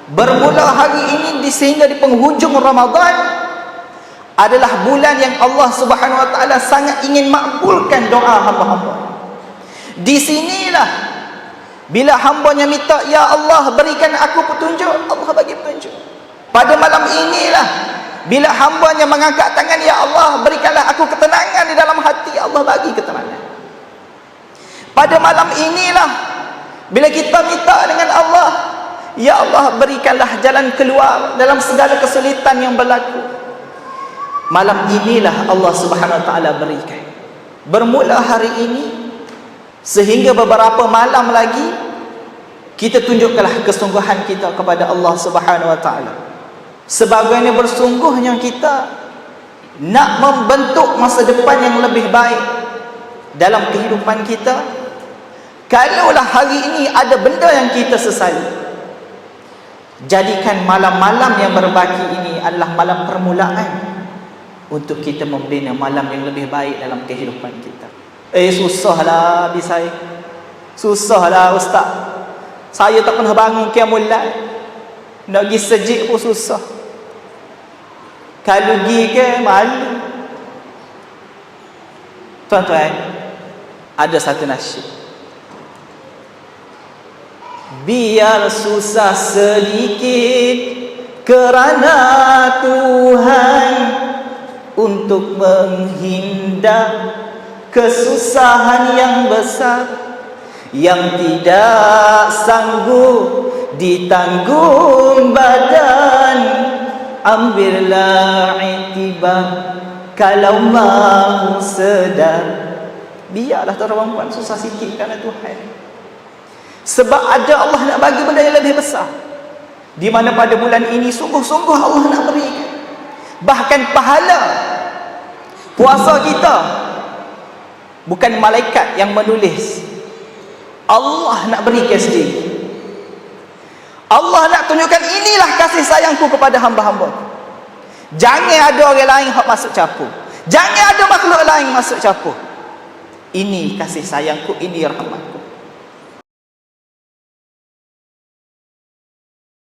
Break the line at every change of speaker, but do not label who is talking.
Bermula hari ini sehingga di penghujung Ramadan adalah bulan yang Allah Subhanahu wa taala sangat ingin makbulkan doa hamba-hamba. Di sinilah bila hambanya minta, ya Allah berikan aku petunjuk, Allah bagi petunjuk. Pada malam inilah bila hambanya mengangkat tangan, ya Allah berikanlah aku ketenangan di dalam hati, Allah bagi ketenangan. Pada malam inilah bila kita minta dengan Allah, ya Allah berikanlah jalan keluar dalam segala kesulitan yang berlaku. Malam inilah Allah Subhanahu wa taala berikan. Bermula hari ini sehingga beberapa malam lagi, kita tunjukkanlah kesungguhan kita kepada Allah Subhanahu wa taala. Sebagaimana bersungguhnya kita nak membentuk masa depan yang lebih baik dalam kehidupan kita. Kalaulah hari ini ada benda yang kita sesali, jadikan malam-malam yang berbaki ini adalah malam permulaan untuk kita membina malam yang lebih baik dalam kehidupan kita. Susahlah habis saya. Susahlah ustaz. Saya tak pernah bangun qiyamul lail. Nak pergi sejid pun susah. Kalau pergi ke malu. Tuan-tuan, ada satu nasyid. Biar susah sedikit kerana Tuhan, untuk menghindar kesusahan yang besar yang tidak sanggup ditanggung badan. Ambillah iktibar kalau mahu sedar. Biarlah tuan-tuan perempuan susah sikit kerana Tuhan, sebab ada Allah nak bagi benda yang lebih besar, di mana pada bulan ini sungguh-sungguh Allah nak berikan. Bahkan pahala puasa kita bukan malaikat yang menulis, Allah nak berikan sendiri. Allah nak tunjukkan, inilah kasih sayangku kepada hamba-hamba. Jangan ada orang lain yang masuk campur, jangan ada makhluk lain masuk campur. Ini kasih sayangku, ini rahmatku.